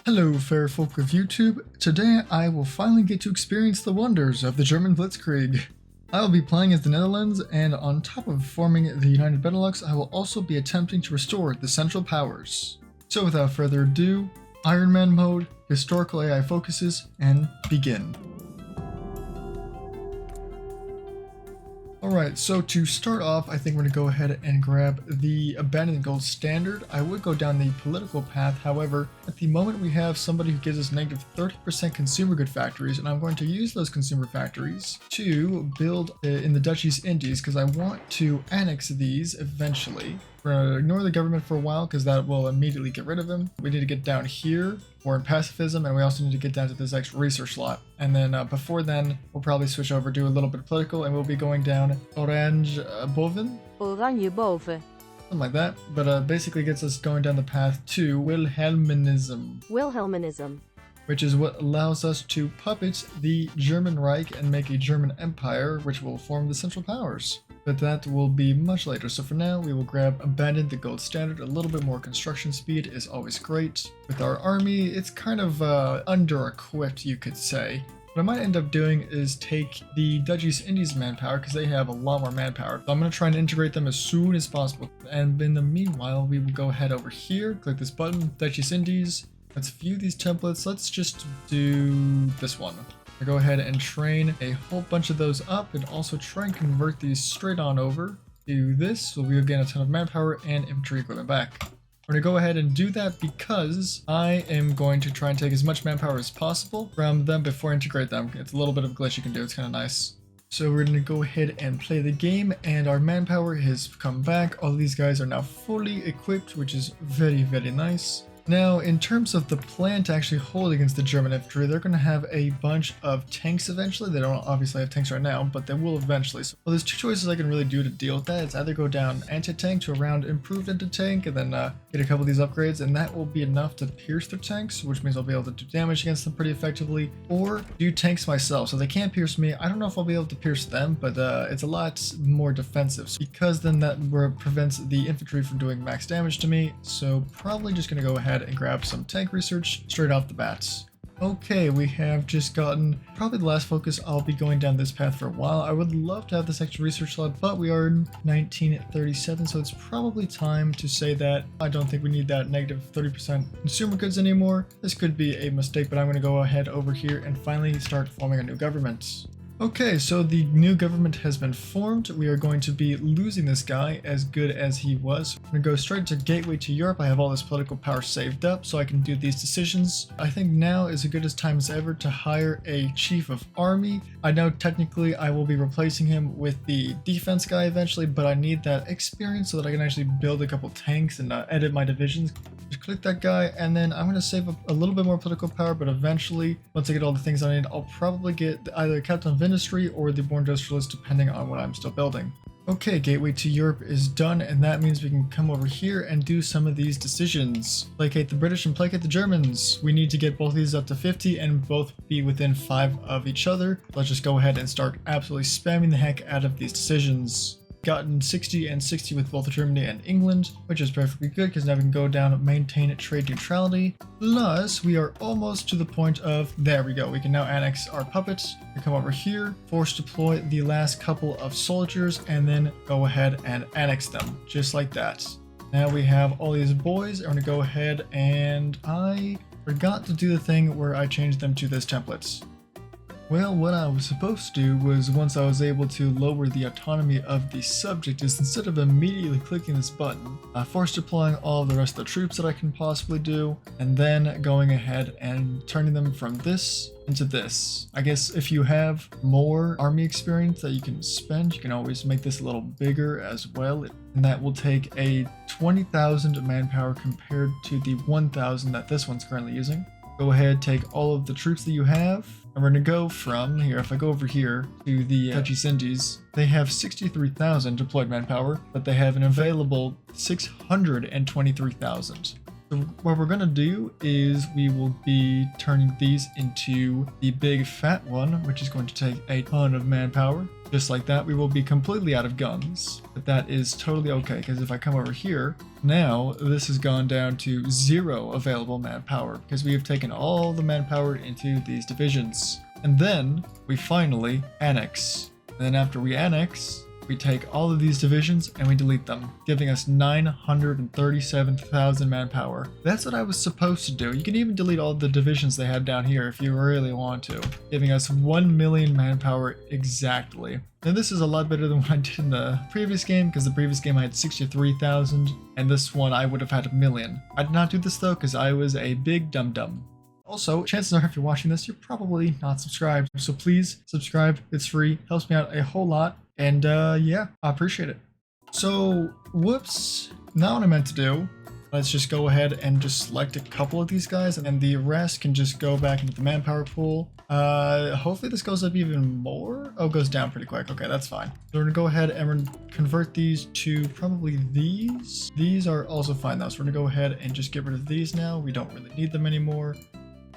Hello fair folk of YouTube, today I will finally get to experience the wonders of the German blitzkrieg. I will be playing as the Netherlands, and on top of forming the United Benelux, I will also be attempting to restore the Central Powers. So without further ado, Iron Man mode, historical AI focuses, and begin. Alright, so to start off, I think we're going to go ahead and grab the Abandoned Gold Standard. I would go down the political path, however, at the moment we have somebody who gives us negative 30% consumer good factories, and I'm going to use those consumer factories to build in the Dutch East Indies, because I want to annex these eventually. We're going to ignore the government for a while, because that will immediately get rid of him. We need to get down here. We're in pacifism, and we also need to get down to this extra research slot. And then before then, we'll probably switch over, do a little bit of political, and we'll be going down Orange Boven? Oranje boven. Something like that. But basically gets us going down the path to Wilhelminism. Wilhelminism. Which is what allows us to puppet the German Reich and make a German Empire, which will form the Central Powers. But that will be much later, so for now we will grab Abandon the Gold Standard. A little bit more construction speed is always great. With our army, it's kind of under-equipped, you could say. What I might end up doing is take the Dutch East Indies manpower, because they have a lot more manpower. So I'm going to try and integrate them as soon as possible. And in the meanwhile, we will go ahead over here, click this button, Dutch East Indies. Let's view these templates. Let's just do this one. I'll go ahead and train a whole bunch of those up, and also try and convert these straight on over to this, so we'll gain a ton of manpower and infantry equipment back. We're going to go ahead and do that because I am going to try and take as much manpower as possible from them before I integrate them. It's a little bit of a glitch you can do, it's kind of nice. So we're going to go ahead and play the game, and our manpower has come back. All these guys are now fully equipped, which is very, very nice. Now, in terms of the plan to actually hold against the German infantry, they're going to have a bunch of tanks eventually. They don't obviously have tanks right now, but they will eventually. So, well, there's two choices I can really do to deal with that. It's either go down anti-tank to around improved anti-tank, and then get a couple of these upgrades, and that will be enough to pierce their tanks, which means I'll be able to do damage against them pretty effectively, or do tanks myself. So they can't pierce me. I don't know if I'll be able to pierce them, but it's a lot more defensive, because then that prevents the infantry from doing max damage to me. So probably just going to go ahead and grab some tank research straight off the bats. Okay, we have just gotten probably the last focus. I'll be going down this path for a while. I would love to have this extra research slot, but we are in 1937, so it's probably time to say that I don't think we need that negative 30% consumer goods anymore. This could be a mistake, but I'm going to go ahead over here and finally start forming a new government. Okay, so the new government has been formed. We are going to be losing this guy as good as he was. I'm going to go straight to Gateway to Europe. I have all this political power saved up so I can do these decisions. I think now is as good a time as ever to hire a chief of army. I know technically I will be replacing him with the defense guy eventually, but I need that experience so that I can actually build a couple tanks and edit my divisions. Just click that guy, and then I'm going to save up a little bit more political power, but eventually, once I get all the things I need, I'll probably get either Captain of Industry or the Born Industrialist, depending on what I'm still building. Okay, Gateway to Europe is done, and that means we can come over here and do some of these decisions. Placate the British and placate the Germans. We need to get both of these up to 50 and both be within 5 of each other. Let's just go ahead and start absolutely spamming the heck out of these decisions. Gotten 60 and 60 with both Germany and England, which is perfectly good because now we can go down and maintain trade neutrality. Plus, we are almost to the point of, there we go, we can now annex our puppets. We come over here, force deploy the last couple of soldiers, and then go ahead and annex them, just like that. Now we have all these boys. I'm going to go ahead, and I forgot to do the thing where I changed them to this templates. Well, what I was supposed to do was, once I was able to lower the autonomy of the subject, is instead of immediately clicking this button, force deploying all of the rest of the troops that I can possibly do, and then going ahead and turning them from this into this. I guess if you have more army experience that you can spend, you can always make this a little bigger as well, and that will take a 20,000 manpower compared to the 1,000 that this one's currently using. Go ahead, take all of the troops that you have, and we're going to go from here. If I go over here to the Dutch East Indies, they have 63,000 deployed manpower, but they have an available 623,000. So what we're gonna do is we will be turning these into the big fat one, which is going to take a ton of manpower. Just like that, we will be completely out of guns. But that is totally okay, because if I come over here, now this has gone down to 0 available manpower, because we have taken all the manpower into these divisions. And then we finally annex. And then after we annex, we take all of these divisions and we delete them, giving us 937,000 manpower. That's what I was supposed to do. You can even delete all the divisions they had down here if you really want to, giving us 1 million manpower exactly. Now this is a lot better than what I did in the previous game, because the previous game I had 63,000, and this one I would have had 1 million. I did not do this though, because I was a big dum-dum. Also, chances are if you're watching this, you're probably not subscribed. So please subscribe, it's free, helps me out a whole lot. And yeah, I appreciate it. So, whoops, not what I meant to do. Let's just go ahead and just select a couple of these guys, and then the rest can just go back into the manpower pool. Hopefully this goes up even more. Oh, it goes down pretty quick. Okay, that's fine. So we're gonna go ahead and we're gonna convert these to probably these. These are also fine though, so we're gonna go ahead and just get rid of these now. We don't really need them anymore.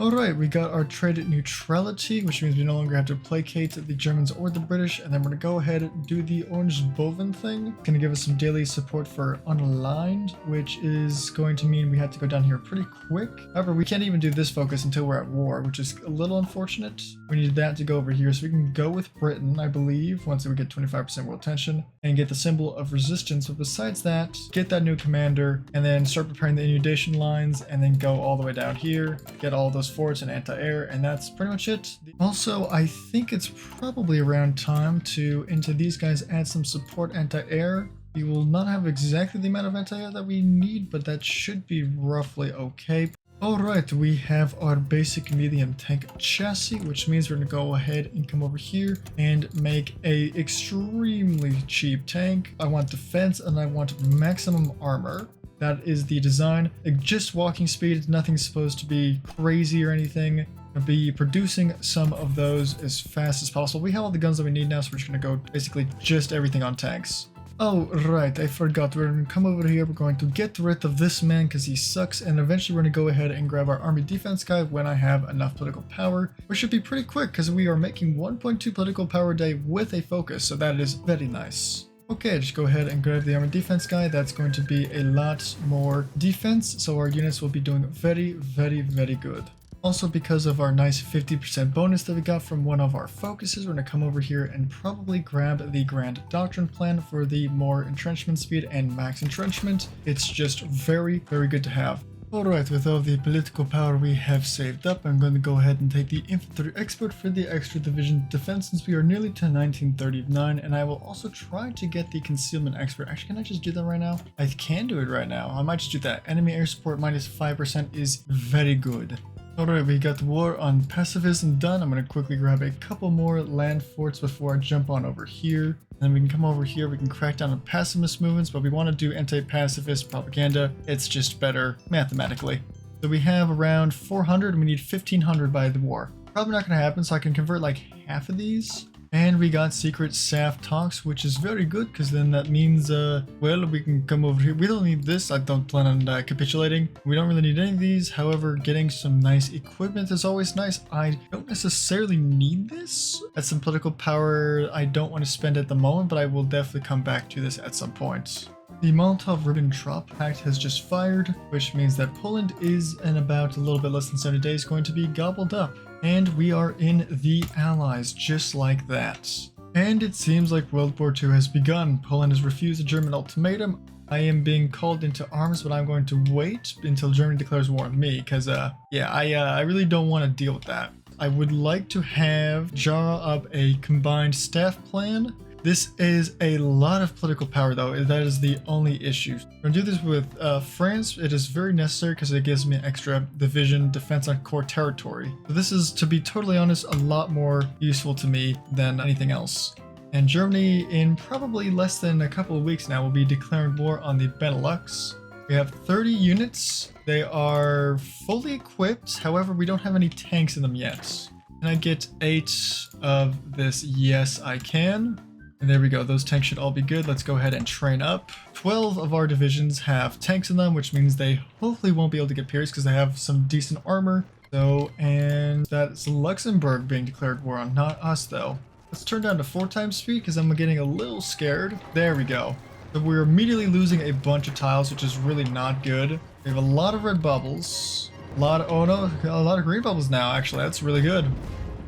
Alright, we got our trade neutrality, which means we no longer have to placate the Germans or the British, and then we're going to go ahead and do the orange bovine thing. It's going to give us some daily support for unaligned, which is going to mean we have to go down here pretty quick. However, we can't even do this focus until we're at war, which is a little unfortunate. We need that to go over here, so we can go with Britain, I believe, once we get 25% world tension, and get the symbol of resistance. But besides that, get that new commander, and then start preparing the inundation lines, and then go all the way down here, get all those forts and anti-air, and that's pretty much it. Also, I think it's probably around time to, into these guys, add some support anti-air. We will not have exactly the amount of anti-air that we need, but that should be roughly okay. Alright, we have our basic medium tank chassis, which means we're going to go ahead and come over here and make a extremely cheap tank. I want defense and I want maximum armor. That is the design. Like, just walking speed, nothing's supposed to be crazy or anything. I'll be producing some of those as fast as possible. We have all the guns that we need now, so we're just going to go basically just everything on tanks. Oh, right, I forgot. We're going to come over here. We're going to get rid of this man because he sucks. And eventually we're going to go ahead and grab our army defense guy when I have enough political power, which should be pretty quick because we are making 1.2 political power a day with a focus. So that is very nice. Okay, just go ahead and grab the armor defense guy. That's going to be a lot more defense, so our units will be doing very, very, very good. Also, because of our nice 50% bonus that we got from one of our focuses, we're going to come over here and probably grab the Grand Doctrine plan for the more entrenchment speed and max entrenchment. It's just very, very good to have. Alright, with all the political power we have saved up, I'm going to go ahead and take the infantry expert for the extra division defense since we are nearly to 1939, and I will also try to get the concealment expert. Actually, can I just do that right now? I can do it right now. I might just do that. Enemy air support minus 5% is very good. Alright, we got the war on pacifism done. I'm going to quickly grab a couple more land forts before I jump on over here. Then we can come over here, we can crack down on pacifist movements, but we want to do anti-pacifist propaganda. It's just better mathematically. So we have around 400 and we need 1500 by the war. Probably not going to happen, so I can convert like half of these. And we got secret SAF talks, which is very good because then that means, well, we can come over here. We don't need this. I don't plan on capitulating. We don't really need any of these. However, getting some nice equipment is always nice. I don't necessarily need this. That's some political power I don't want to spend at the moment, but I will definitely come back to this at some point. The Molotov-Ribbentrop Pact has just fired, which means that Poland is in about a little bit less than 70 days going to be gobbled up. And we are in the Allies, just like that. And it seems like World War II has begun. Poland has refused a German ultimatum. I am being called into arms, but I'm going to wait until Germany declares war on me, because, yeah, I really don't want to deal with that. I would like to have draw up a combined staff plan. This is a lot of political power, though. That is the only issue. I'm going to do this with France. It is very necessary because it gives me extra division defense on core territory. So this is, to be totally honest, a lot more useful to me than anything else. And Germany, in probably less than a couple of weeks now, will be declaring war on the Benelux. We have 30 units. They are fully equipped. However, we don't have any tanks in them yet. Can I get 8 of this? Yes, I can. And there we go. Those tanks should all be good. Let's go ahead and train up. 12 of our divisions have tanks in them, which means they hopefully won't be able to get pierced because they have some decent armor. So, and that's Luxembourg being declared war on, not us though. Let's turn down to 4 times speed because I'm getting a little scared. There we go. So we're immediately losing a bunch of tiles, which is really not good. We have a lot of red bubbles. A lot of green bubbles now, actually. That's really good.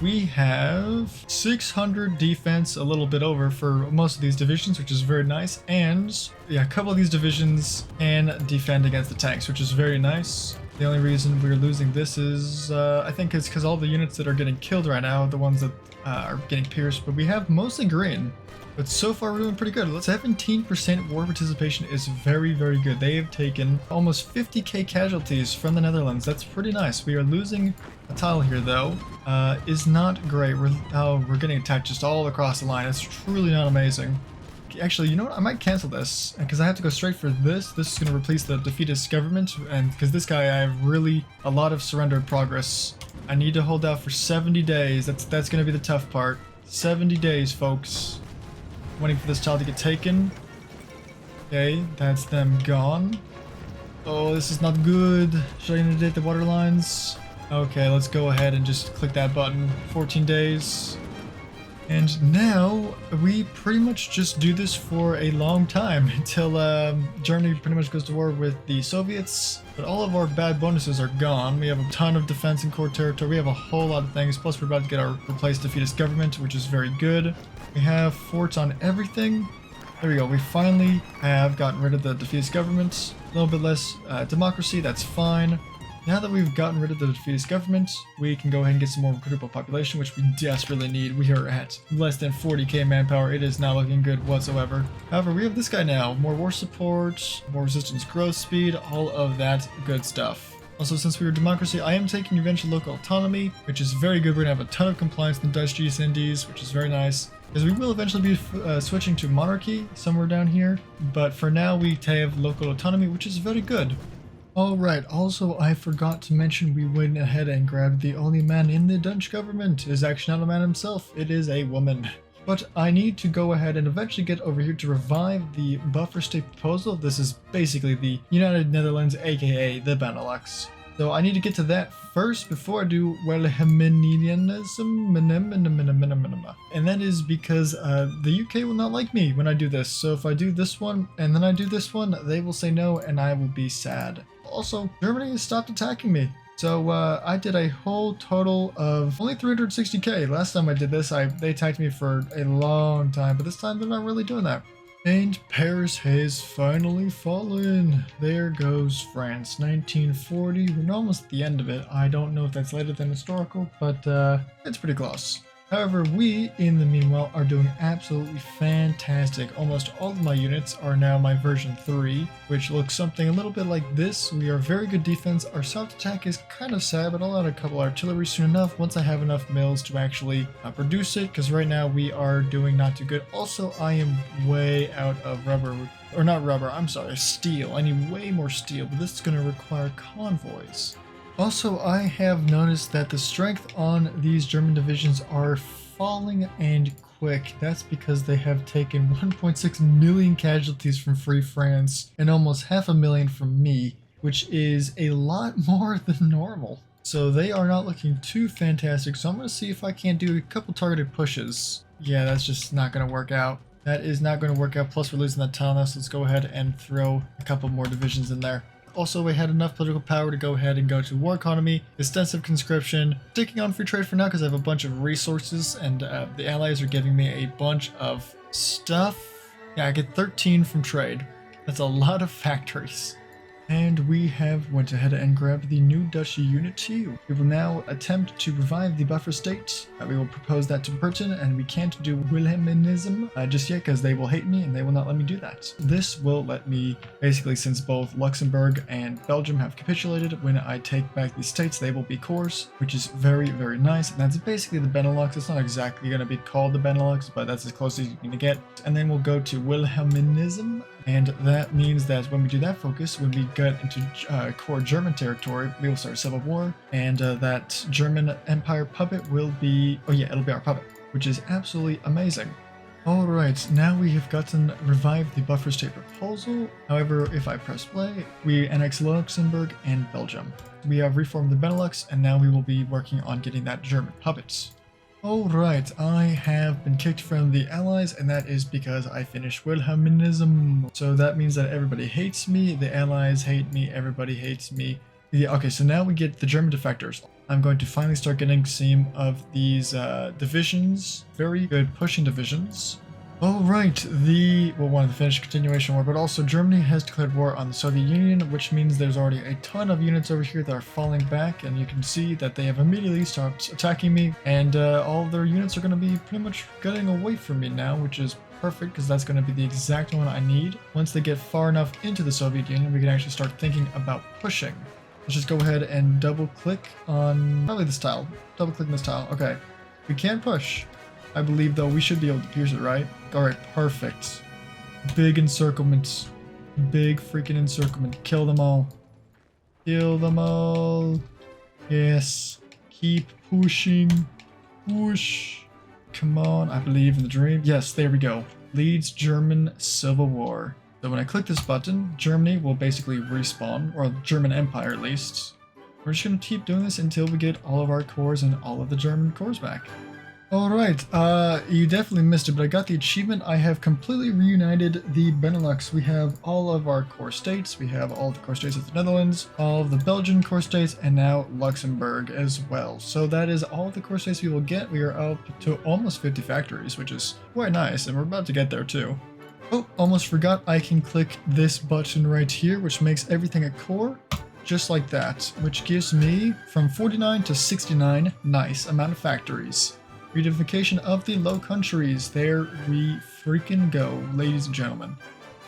We have 600 defense, a little bit over for most of these divisions, which is very nice. And yeah, a couple of these divisions can defend against the tanks, which is very nice. The only reason we're losing this is, I think it's because all the units that are getting killed right now are the ones that are getting pierced, but we have mostly green. But so far we're doing pretty good. 17% war participation is very, very good. They have taken almost 50k casualties from the Netherlands. That's pretty nice. We are losing a tile here though. Is not great. We're getting attacked just all across the line. It's truly not amazing. Actually, you know what? I might cancel this because I have to go straight for this. This is going to replace the defeatist government, and because this guy, I have really a lot of surrendered progress. I need to hold out for 70 days. That's going to be the tough part. 70 days, folks. Waiting for this tile to get taken. Okay, that's them gone. Oh, this is not good. Should I inundate the water lines? Okay, let's go ahead and just click that button. 14 days. And now we pretty much just do this for a long time until Germany pretty much goes to war with the Soviets. But all of our bad bonuses are gone. We have a ton of defense in core territory. We have a whole lot of things. Plus we're about to get our replaced defeatist government, which is very good. We have forts on everything. There we go. We finally have gotten rid of the defeatist government. A little bit less democracy. That's fine. Now that we've gotten rid of the defeatist government, we can go ahead and get some more recruitable population, which we desperately need. We are at less than 40k manpower. It is not looking good whatsoever. However, we have this guy now. More war support, more resistance growth speed, all of that good stuff. Also, since we were democracy, I am taking eventual local autonomy, which is very good. We're going to have a ton of compliance in the Dutch East Indies, which is very nice. Because we will eventually be switching to monarchy somewhere down here. But for now, we have local autonomy, which is very good. Alright, also I forgot to mention we went ahead and grabbed the only man in the Dutch government. It is actually not a man himself, it is a woman. But I need to go ahead and eventually get over here to revive the buffer state proposal. This is basically the United Netherlands, aka the Benelux. So I need to get to that first before I do Wilhelminianism, and that is because the UK will not like me when I do this. So if I do this one and then I do this one, they will say no and I will be sad. Also, Germany has stopped attacking me. So I did a whole total of only 360k. Last time I did this, they attacked me for a long time, but this time they're not really doing that. And Paris has finally fallen. There goes France, 1940. We're almost at the end of it. I don't know if that's later than historical, but it's pretty close. However, we, in the meanwhile, are doing absolutely fantastic. Almost all of my units are now my version 3, which looks something a little bit like this. We are very good defense. Our soft attack is kind of sad, but I'll add a couple artillery soon enough once I have enough mills to actually produce it, because right now we are doing not too good. Also, I am way out of rubber, or not rubber, I'm sorry, steel. I need way more steel, but this is going to require convoys. Also, I have noticed that the strength on these German divisions are falling and quick. That's because they have taken 1.6 million casualties from Free France and almost 500,000 from me, which is a lot more than normal. So they are not looking too fantastic, so I'm going to see if I can't do a couple targeted pushes. Yeah, that's just not going to work out. That is not going to work out, plus we're losing that tile now, so let's go ahead and throw a couple more divisions in there. Also, we had enough political power to go ahead and go to war economy, extensive conscription, sticking on free trade for now because I have a bunch of resources and the allies are giving me a bunch of stuff. Yeah, I get 13 from trade. That's a lot of factories. And we have went ahead and grabbed the new Dutch unity. We will now attempt to revive the buffer state. We will propose that to Britain, and we can't do Wilhelminism just yet because they will hate me and they will not let me do that. This will let me, basically since both Luxembourg and Belgium have capitulated, when I take back these states they will be cores, which is very, very nice. And that's basically the Benelux. It's not exactly going to be called the Benelux, but that's as close as you can get. And then we'll go to Wilhelminism. And that means that when we do that focus, when we get into core German territory, we will start a civil war, and that German Empire puppet will be, oh yeah, it'll be our puppet, which is absolutely amazing. Alright, now we have gotten revived the buffer state proposal. However, if I press play, we annex Luxembourg and Belgium. We have reformed the Benelux, and now we will be working on getting that German puppets. Alright, I have been kicked from the Allies, and that is because I finished Wilhelminism. So that means that everybody hates me, the Allies hate me, everybody hates me. Yeah, okay, so now we get the German defectors. I'm going to finally start getting some of these divisions, very good pushing divisions. Alright, one of the Finnish continuation war, but also Germany has declared war on the Soviet Union, which means there's already a ton of units over here that are falling back, and you can see that they have immediately stopped attacking me, and all their units are going to be pretty much getting away from me now, which is perfect because that's going to be the exact one I need. Once they get far enough into the Soviet Union, we can actually start thinking about pushing. Let's just go ahead and double click on probably this tile. Double click on this tile. Okay. We can push. I believe though we should be able to pierce it, right? Alright, perfect. Big encirclement. Big freaking encirclement. Kill them all. Kill them all. Yes. Keep pushing. Push. Come on. I believe in the dream. Yes, there we go. Leads German Civil War. So when I click this button, Germany will basically respawn, or the German Empire at least. We're just going to keep doing this until we get all of our cores and all of the German cores back. Alright, you definitely missed it, but I got the achievement. I have completely reunited the Benelux. We have all of our core states, we have all the core states of the Netherlands, all of the Belgian core states, and now Luxembourg as well. So that is all the core states we will get. We are up to almost 50 factories, which is quite nice, and we're about to get there too. Oh, almost forgot, I can click this button right here, which makes everything a core, just like that, which gives me from 49 to 69, nice amount of factories. Reunification of the Low Countries, there we freaking go, ladies and gentlemen.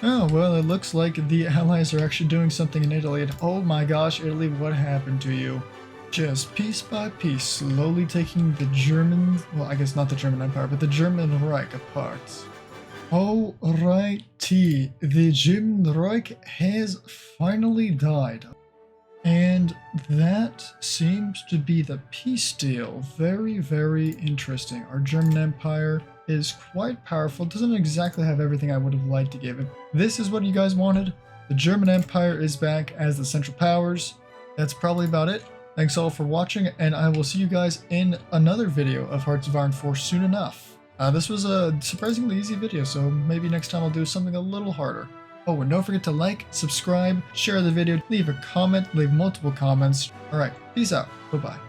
Oh, well, it looks like the Allies are actually doing something in Italy, and oh my gosh, Italy, what happened to you? Just piece by piece, slowly taking the German, well, I guess not the German Empire, but the German Reich apart. Alrighty, the German Reich has finally died. And that seems to be the peace deal. Very, very interesting. Our German Empire is quite powerful. Doesn't exactly have everything I would have liked to give it. This is what you guys wanted. The German Empire is back as the Central Powers. That's probably about it. Thanks all for watching, and I will see you guys in another video of Hearts of Iron 4 soon enough. This was a surprisingly easy video, so maybe next time I'll do something a little harder. Oh, and don't forget to like, subscribe, share the video, leave a comment, leave multiple comments. Alright, peace out. Bye-bye.